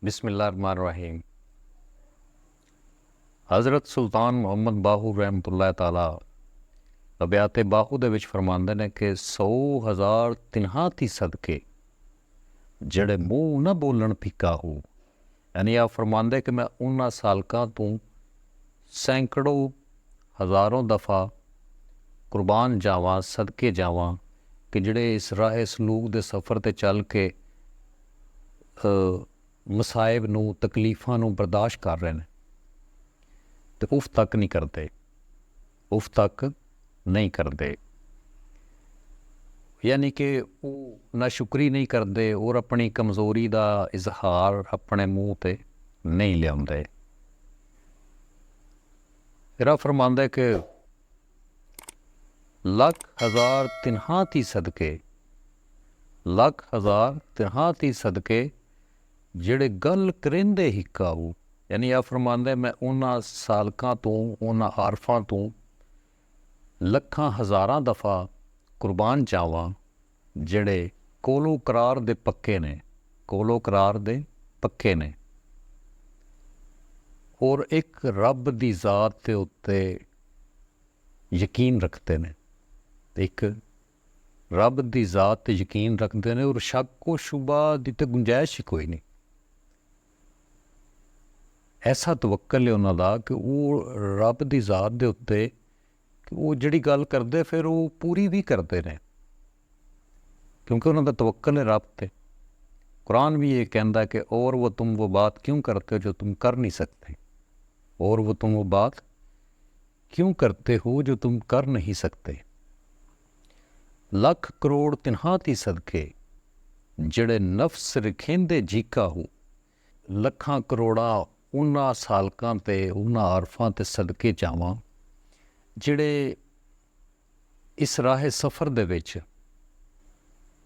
बिस्मिल्लाहिर्रहमानिर्रहीम। हज़रत सुल्तान मुहम्मद बाहू रहमतुल्लाह ताला अबियात बाहू दे विच फरमांदे ने कि 100,000 तिन्हां ती सदके जड़े मूँह न बोलन फिक्का हो। यानी आप फरमांदे कि मैं उन्हां सालकां तों सैकड़ों हज़ारों दफ़ा कुर्बान जावां, सदके जावां कि जड़े इस राह सलूक दे सफ़र ते चल के मसाइब नूं तकलीफ़ां नूं बर्दाश्त कर रहे हैं तो उफ तक नहीं करते, उफ तक नहीं करते। यानी कि वो नाशुक्री नहीं करते और अपनी कमज़ोरी का इजहार अपने मूँह ते नहीं लियाते। फिर फरमांदा कि लख हज़ार तिन्हां ती सदके, लख हज़ार तिन्हां ती सदके जिहड़े गल करेंदे हिक्का हो। यानी आ फरमांदा मैं उन्हां सालकां तो उन्हां आरफां तो लखां हज़ारां दफ़ा कुर्बान जावां जिहड़े कोलो करार दे पक्के ने, कोलो करार दे पक्के ने और एक रब दी ज़ात दे उत्ते यकीन रखते ने, एक रब दी ज़ात ते यकीन रखते हैं और शक व शुबा दी ते गुंजाइश ही कोई नहीं। ऐसा तवक्कल है उन्हां दा कि वो रब दी ज़ात दे उत्ते कि वो जिहड़ी गल करदे फिर वो पूरी भी करते हैं क्योंकि उन्हां दा तवक्कल है रब ते। कुरान भी ये कहता है कि और वो तुम वो बात क्यों करते हो जो तुम कर नहीं सकते, और वो तुम वो बात क्यों करते हो जो तुम कर नहीं सकते। लख करोड़ तिन्हां ती सदके जिहड़े नफ्स रखेंदे जीका हो। लखां करोड़ा उन्हां सालकां ते उन्हां आरफां ते सदके जावां जिहड़े इस राह सफ़र दे विच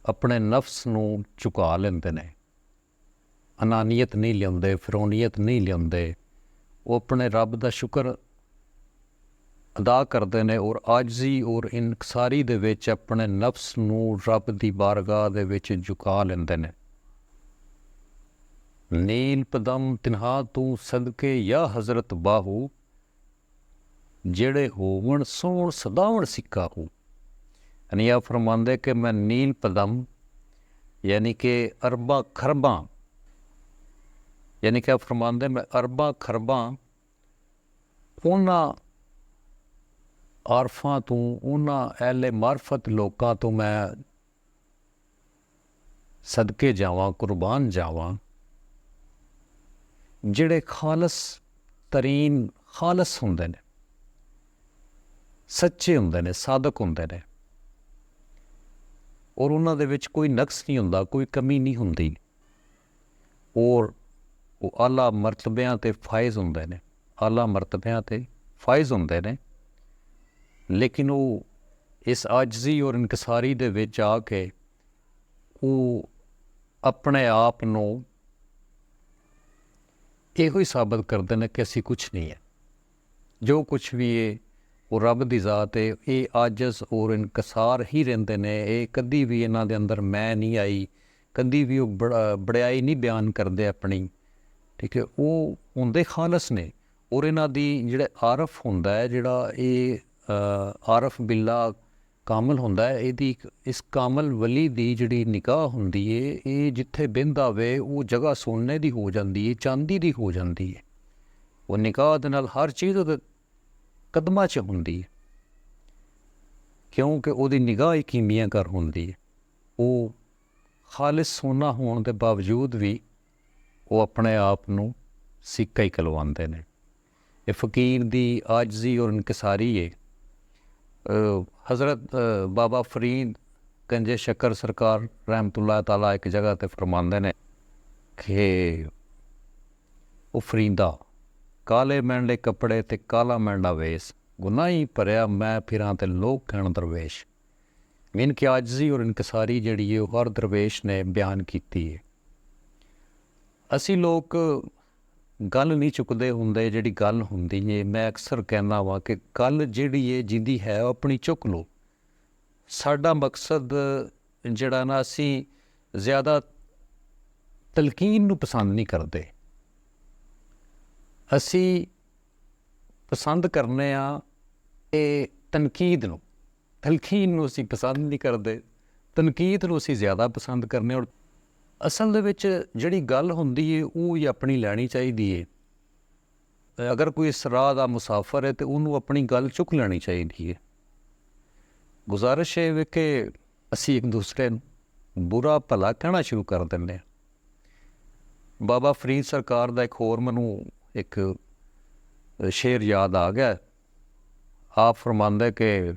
अपने नफ्स नूं झुका लेंदे ने, अनानियत नहीं लियाउंदे, फिरौनीयत नहीं लियाउंदे। वो अपने रब दा शुक्र अदा करते हैं और आजजी और इनकसारी दे विच अपने नफ्स नूं रब दी बारगाह दे विच झुका लेंदे ने। नील पदम तिन्हा तू सदके या हज़रत बाहू जेड़े होवन सोण सदावण सिक्का हो। यानी आप फरमांदे कि मैं नील पदम यानी कि अरबा खरबा, यानी कि आप फरमांदे मैं अरबा खरबा उन्हां आरफां तो उन्हां अहले मार्फत लोकां तो मैं सदके जावां, कुर्बान जावां जिहड़े खालस तरीन खालस हुंदे ने, सच्चे हुंदे ने, सादक हुंदे ने और उन्हां दे विच कोई नक्स नहीं हुंदा, कोई कमी नहीं हुंदी और वो आला मरतबियां ते फायज़ हुंदे ने, आला मरतबियां ते फायज़ हुंदे ने। लेकिन वो इस आजजी और इनकसारी दे विच आके वो अपने आप नूं इहो ही साबित करते हैं कि असी कुछ नहीं है, जो कुछ भी है वो रब दी ज़ात है। ये आजस और इनकसार ही रहंदे ने, ये कदी भी इन्हां दे अंदर मैं नहीं आई, कदी भी वो बड़ाई नहीं बयान करते अपनी। ठीक है, वो हुंदे खालस ने और इन्हां दी जिहड़े आरफ हुंदा है, जिहड़ा ये आरफ बिल्ला कामल हुंदा है, इहदी इस कामल वली दी जिहड़ी निगाह हुंदी है, ये जिथे बहिंदा वे वो जगह सोने दी हो जाती है, चांदी दी हो जाती है। वो निगाह दे नाल हर चीज़ उहदे कदमां च हुंदी है क्योंकि उहदी निगाह ही कीमिया कर हुंदी है। वो खालिस सोना होने के बावजूद भी वो अपने आप नूं सिक्का ही कहलवांदे ने। ये फ़कीर दी आजजी और इनकसारी है। हज़रत बाबा फरीद गंजे शक्कर सरकार रहमतुल्लाह ताला एक जगह ते फरमांदे ने कि वो फरीदा काले मैंडे कपड़े ते काला मैंडा वेस, गुनाही भरिया मैं फिरां ते लोग कहण दरवेश। इनकी आजजी और इनकसारी जिहड़ी है हर दरवेश ने बयान की है। असी लोग गल नहीं चुकते होंदे, जिहड़ी गल हुंदी है मैं अक्सर कहना वा कि गल जिहड़ी है जिंदी है अपनी चुक लो। साडा मकसद जिहड़ा ना असी ज़्यादा ਤਲਕੀਨ ਨੂੰ ਪਸੰਦ ਨਹੀਂ ਕਰਦੇ। ਅਸੀਂ ਪਸੰਦ ਕਰਨੇ ਆ ਇਹ ਤਨਕੀਦ ਨੂੰ, ਤਲਕੀਨ ਨੂੰ ਅਸੀਂ ਪਸੰਦ ਨਹੀਂ ਕਰਦੇ, ਤਨਕੀਦ ਨੂੰ ਅਸੀਂ ਜ਼ਿਆਦਾ ਪਸੰਦ ਕਰਨੇ। ਔਰ ਅਸਲ ਦੇ ਵਿੱਚ ਜਿਹੜੀ ਗੱਲ ਹੁੰਦੀ ਹੈ ਉਹ ਹੀ ਆਪਣੀ ਲੈਣੀ ਚਾਹੀਦੀ ਹੈ। ਅਗਰ ਕੋਈ ਇਸ ਰਾਹ ਦਾ ਮੁਸਾਫਰ ਹੈ ਤਾਂ ਉਹਨੂੰ ਆਪਣੀ ਗੱਲ ਚੁੱਕ ਲੈਣੀ ਚਾਹੀਦੀ ਹੈ। ਗੁਜ਼ਾਰਿਸ਼ ਇਹ ਵੇ ਕਿ ਅਸੀਂ ਇੱਕ ਦੂਸਰੇ ਨੂੰ ਬੁਰਾ ਭਲਾ ਕਹਿਣਾ ਸ਼ੁਰੂ ਕਰ ਦਿੰਦੇ ਹਾਂ। ਬਾਬਾ ਫਰੀਦ ਸਰਕਾਰ ਦਾ ਇੱਕ ਹੋਰ ਮੈਨੂੰ ਇੱਕ ਸ਼ੇਰ ਯਾਦ ਆ ਗਿਆ। ਆਪ ਫਰਮਾਉਂਦੇ ਕਿ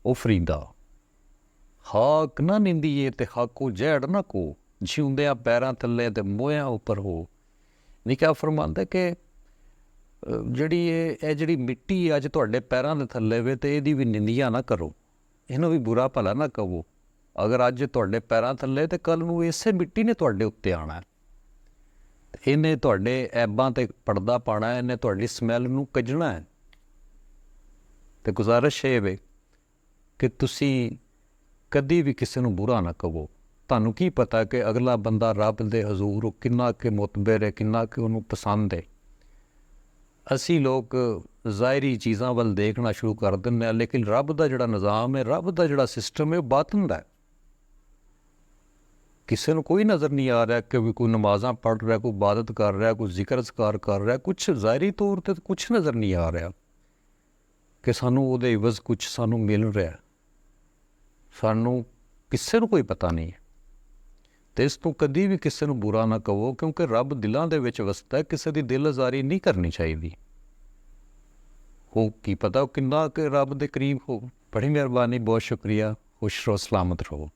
ਉਹ ਫਰੀਦਾ ਹਾਕ ਨਾ ਨਿੰਦੀਏ ਤੇ ਹਾਕੋ ਜੈੜ ਨਾ ਕੋ, ਜਿਉਂਦਿਆਂ ਪੈਰਾਂ ਥੱਲੇ ਤੇ ਮੋਹਿਆਂ ਉੱਪਰ ਹੋ। ਨਿੱਕਾ ਫਰਮਾਉਂਦਾ ਕਿ ਜਿਹੜੀ ਮਿੱਟੀ ਅੱਜ ਤੁਹਾਡੇ ਪੈਰਾਂ ਦੇ ਥੱਲੇ ਵੇ ਤੇ ਇਹਦੀ ਵੀ ਨਿੰਦਿਆ ਨਾ ਕਰੋ, ਇਹਨੂੰ ਵੀ ਬੁਰਾ ਭਲਾ ਨਾ ਕਹੋ। ਅਗਰ ਅੱਜ ਤੁਹਾਡੇ ਪੈਰਾਂ ਥੱਲੇ ਤੇ ਕੱਲ੍ਹ ਨੂੰ ਇਸੇ ਮਿੱਟੀ ਨੇ ਤੁਹਾਡੇ ਉੱਤੇ ਆਉਣਾ, ਇਹਨੇ ਤੁਹਾਡੇ ਐਬਾਂ ਤੇ ਪਰਦਾ ਪਾਉਣਾ, ਇਹਨੇ ਤੁਹਾਡੀ ਸਮੈਲ ਨੂੰ ਕੱਜਣਾ ਹੈ। ਤੇ ਗੁਜ਼ਾਰਿਸ਼ ਇਹ ਵੇ ਕਿ ਤੁਸੀਂ ਕਦੀ ਵੀ ਕਿਸੇ ਨੂੰ ਬੁਰਾ ਨਾ ਕਹੋ। ਤੁਹਾਨੂੰ ਕੀ ਪਤਾ ਕਿ ਅਗਲਾ ਬੰਦਾ ਰੱਬ ਦੇ ਹਜ਼ੂਰ ਉਹ ਕਿੰਨਾ ਕੁ ਮੁਤਬਰ ਹੈ, ਕਿੰਨਾ ਕੁ ਉਹਨੂੰ ਪਸੰਦ ਹੈ। ਅਸੀਂ ਲੋਕ ਜ਼ਾਹਿਰੀ ਚੀਜ਼ਾਂ ਵੱਲ ਦੇਖਣਾ ਸ਼ੁਰੂ ਕਰ ਦਿੰਦੇ ਹਾਂ, ਲੇਕਿਨ ਰੱਬ ਦਾ ਜਿਹੜਾ ਨਿਜ਼ਾਮ ਹੈ, ਰੱਬ ਦਾ ਜਿਹੜਾ ਸਿਸਟਮ ਹੈ, ਉਹ ਬਾਤਨ ਦਾ ਹੈ। ਕਿਸੇ ਨੂੰ ਕੋਈ ਨਜ਼ਰ ਨਹੀਂ ਆ ਰਿਹਾ ਕਿ ਵੀ ਕੋਈ ਨਮਾਜ਼ਾਂ ਪੜ੍ਹ ਰਿਹਾ, ਕੋਈ ਇਬਾਦਤ ਕਰ ਰਿਹਾ, ਕੋਈ ਜ਼ਿਕਰ ਅਜ਼ਕਾਰ ਕਰ ਰਿਹਾ, ਕੁਛ ਜ਼ਾਹਿਰੀ ਤੌਰ 'ਤੇ ਕੁਛ ਨਜ਼ਰ ਨਹੀਂ ਆ ਰਿਹਾ ਕਿ ਸਾਨੂੰ ਉਹਦੇ ਇਵਜ਼ ਕੁਛ ਸਾਨੂੰ ਮਿਲ ਰਿਹਾ। ਸਾਨੂੰ ਕਿਸੇ ਨੂੰ ਕੋਈ ਪਤਾ ਨਹੀਂ ਹੈ। ਅਤੇ ਇਸ ਤੋਂ ਕਦੀ ਵੀ ਕਿਸੇ ਨੂੰ ਬੁਰਾ ਨਾ ਕਹੋ, ਕਿਉਂਕਿ ਰੱਬ ਦਿਲਾਂ ਦੇ ਵਿੱਚ ਵਸਦਾ ਹੈ। ਕਿਸੇ ਦੀ ਦਿਲ ਅਜ਼ਾਰੀ ਨਹੀਂ ਕਰਨੀ ਚਾਹੀਦੀ। ਉਹ ਕੀ ਪਤਾ ਉਹ ਕਿੰਨਾ ਕਿ ਰੱਬ ਦੇ ਕਰੀਬ ਹੋ। ਬੜੀ ਮਿਹਰਬਾਨੀ, ਬਹੁਤ ਸ਼ੁਕਰੀਆ। ਖੁਸ਼ ਰਹੋ, ਸਲਾਮਤ ਰਹੋ।